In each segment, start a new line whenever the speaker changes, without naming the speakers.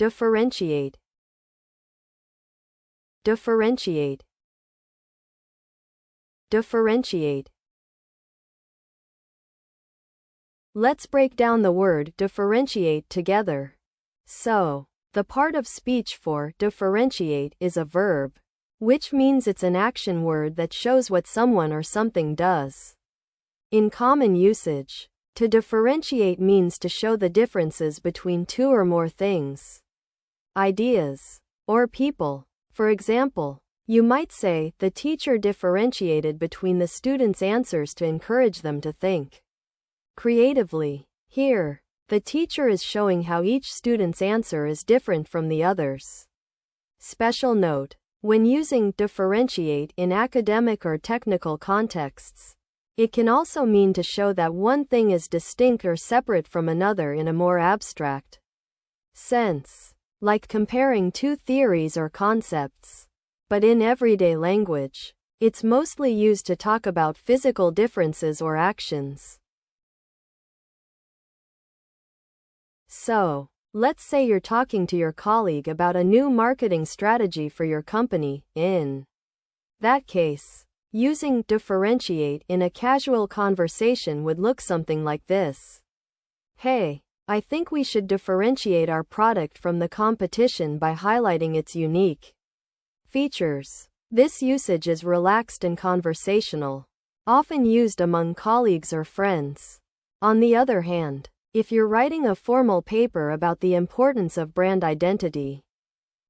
differentiate, differentiate, differentiate. Let's break down the word differentiate together. So, the part of speech for differentiate is a verb, which means it's an action word that shows what someone or something does. In common usage, to differentiate means to show the differences between two or more things, ideas, or people. For example, you might say, the teacher differentiated between the students' answers to encourage them to think creatively. Here, the teacher is showing how each student's answer is different from the others. Special note: when using differentiate in academic or technical contexts, it can also mean to show that one thing is distinct or separate from another in a more abstract sense, like comparing two theories or concepts. But in everyday language, it's mostly used to talk about physical differences or actions. So, let's say you're talking to your colleague about a new marketing strategy for your company. In that case, using differentiate in a casual conversation would look something like this. Hey, I think we should differentiate our product from the competition by highlighting its unique features. This usage is relaxed and conversational, often used among colleagues or friends. On the other hand, if you're writing a formal paper about the importance of brand identity,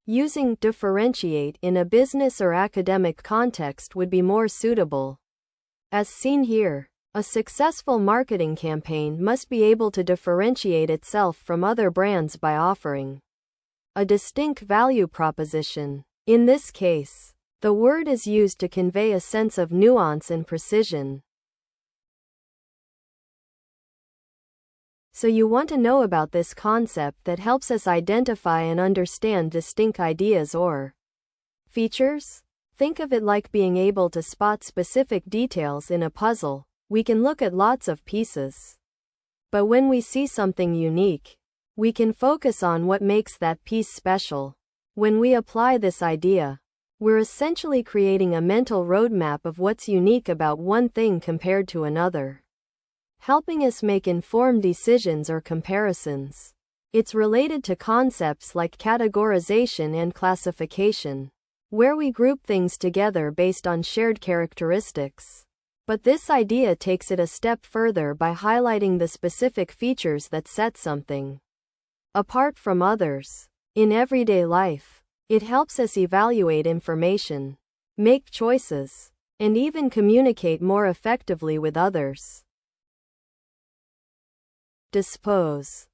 using differentiate in a business or academic context would be more suitable. As seen here, a successful marketing campaign must be able to differentiate itself from other brands by offering a distinct value proposition. In this case, the word is used to convey a sense of nuance and precision. So you want to know about this concept that helps us identify and understand distinct ideas or features? Think of it like being able to spot specific details in a puzzle. We can look at lots of pieces, but when we see something unique, we can focus on what makes that piece special. When we apply this idea, we're essentially creating a mental roadmap of what's unique about one thing compared to another, helping us make informed decisions or comparisons. It's related to concepts like categorization and classification, where we group things together based on shared characteristics. But this idea takes it a step further by highlighting the specific features that set something apart from others. In everyday life, it helps us evaluate information, make choices, and even communicate more effectively with others. Dispose,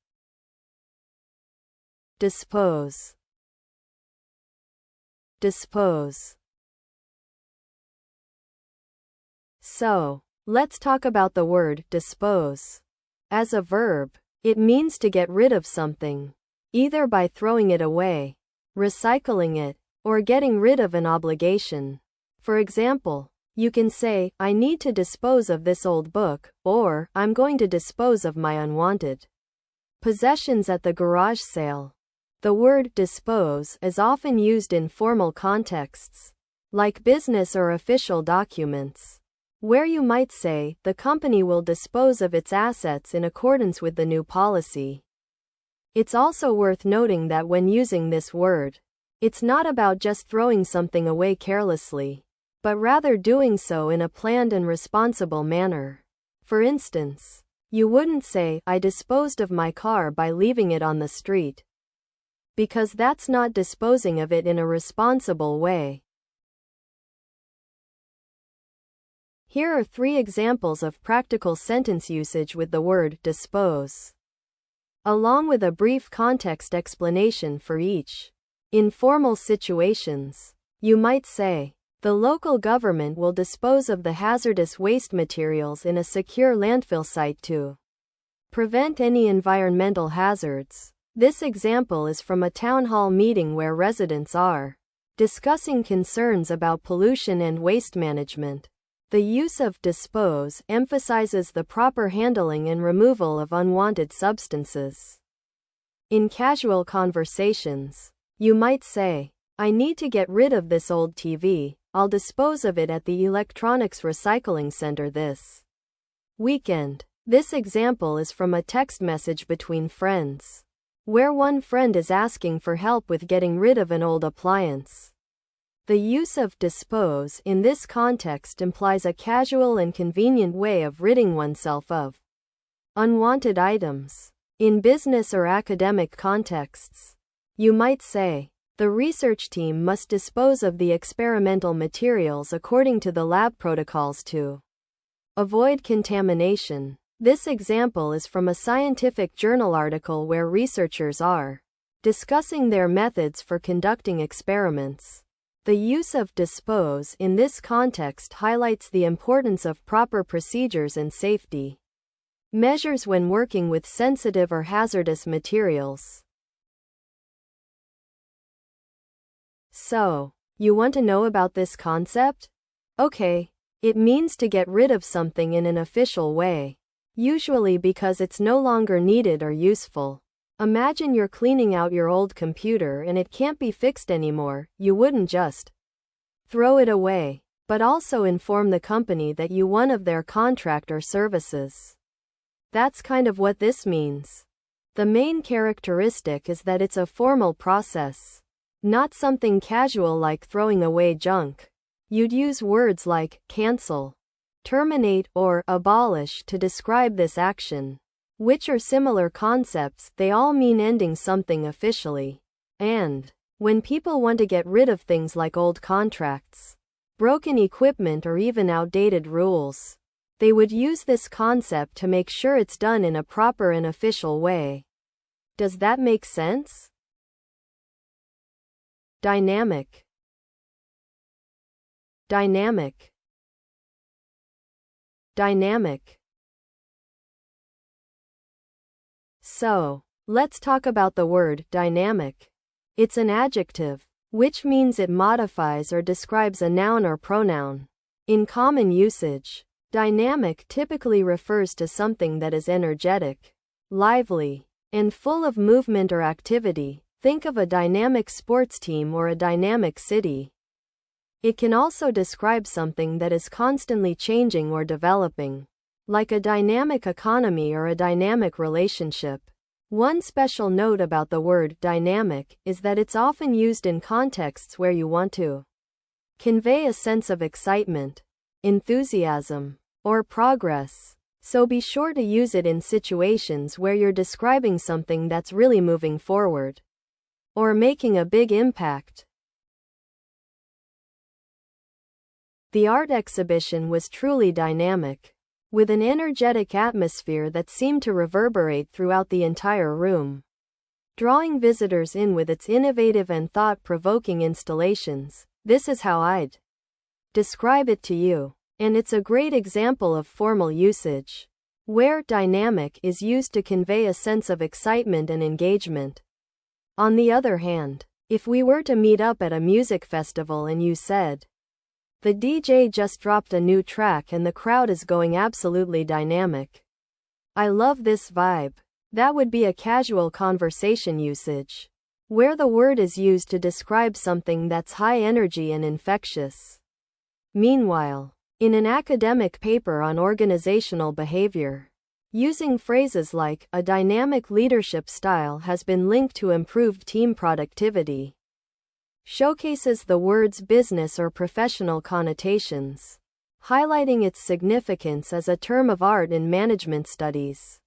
dispose, dispose. So, let's talk about the word dispose. As a verb, it means to get rid of something, either by throwing it away, recycling it, or getting rid of an obligation. For example, you can say, I need to dispose of this old book, or I'm going to dispose of my unwanted possessions at the garage sale. The word dispose is often used in formal contexts, like business or official documents, where you might say, the company will dispose of its assets in accordance with the new policy. It's also worth noting that when using this word, it's not about just throwing something away carelessly, but rather doing so in a planned and responsible manner. For instance, you wouldn't say, I disposed of my car by leaving it on the street, because that's not disposing of it in a responsible way. Here are 3 examples of practical sentence usage with the word dispose, along with a brief context explanation for each. In formal situations, you might say, the local government will dispose of the hazardous waste materials in a secure landfill site to prevent any environmental hazards. This example is from a town hall meeting where residents are discussing concerns about pollution and waste management. The use of dispose emphasizes the proper handling and removal of unwanted substances. In casual conversations, you might say, I need to get rid of this old TV. I'll dispose of it at the electronics recycling center this weekend. This example is from a text message between friends, where one friend is asking for help with getting rid of an old appliance. The use of dispose in this context implies a casual and convenient way of ridding oneself of unwanted items. In business or academic contexts, you might say, the research team must dispose of the experimental materials according to the lab protocols to avoid contamination. This example is from a scientific journal article where researchers are discussing their methods for conducting experiments. The use of dispose in this context highlights the importance of proper procedures and safety measures when working with sensitive or hazardous materials. So, you want to know about this concept? Okay, it means to get rid of something in an official way, usually because it's no longer needed or useful. Imagine you're cleaning out your old computer and it can't be fixed anymore. You wouldn't just throw it away, but also inform the company that you want one of their contract or services. That's kind of what this means. The main characteristic is that it's a formal process, not something casual like throwing away junk. You'd use words like cancel, terminate, or abolish to describe this action, which are similar concepts. They all mean ending something officially. And when people want to get rid of things like old contracts, broken equipment, or even outdated rules, they would use this concept to make sure it's done in a proper and official way. Does that make sense? Dynamic. Dynamic. Dynamic. So, let's talk about the word dynamic. It's an adjective, which means it modifies or describes a noun or pronoun. In common usage, dynamic typically refers to something that is energetic, lively, and full of movement or activity. Think of a dynamic sports team or a dynamic city. It can also describe something that is constantly changing or developing, like a dynamic economy or a dynamic relationship. One special note about the word dynamic is that it's often used in contexts where you want to convey a sense of excitement, enthusiasm, or progress. So be sure to use it in situations where you're describing something that's really moving forward or making a big impact. The art exhibition was truly dynamic, with an energetic atmosphere that seemed to reverberate throughout the entire room, drawing visitors in with its innovative and thought-provoking installations. This is how I'd describe it to you. And it's a great example of formal usage, where dynamic is used to convey a sense of excitement and engagement. On the other hand, if we were to meet up at a music festival and you said, the DJ just dropped a new track and the crowd is going absolutely dynamic. I love this vibe. That would be a casual conversation usage, where the word is used to describe something that's high energy and infectious. Meanwhile, in an academic paper on organizational behavior, using phrases like a dynamic leadership style has been linked to improved team productivity, showcases the word's business or professional connotations, highlighting its significance as a term of art in management studies.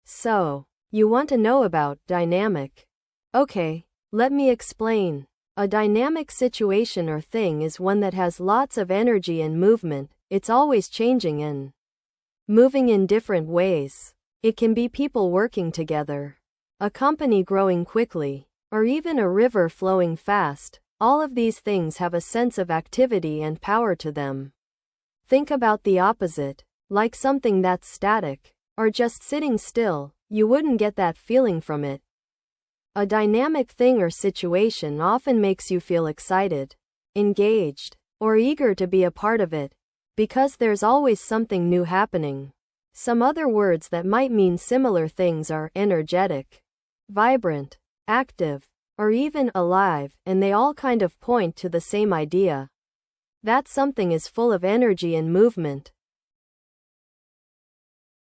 So, you want to know about dynamic? Okay, let me explain. A dynamic situation or thing is one that has lots of energy and movement. It's always changing and moving in different ways. It can be people working together, a company growing quickly, or even a river flowing fast. All of these things have a sense of activity and power to them. Think about the opposite, like something that's static, or just sitting still. You wouldn't get that feeling from it. A dynamic thing or situation often makes you feel excited, engaged, or eager to be a part of it, because there's always something new happening. Some other words that might mean similar things are energetic, vibrant, active, or even alive, and they all kind of point to the same idea. That something is full of energy and movement.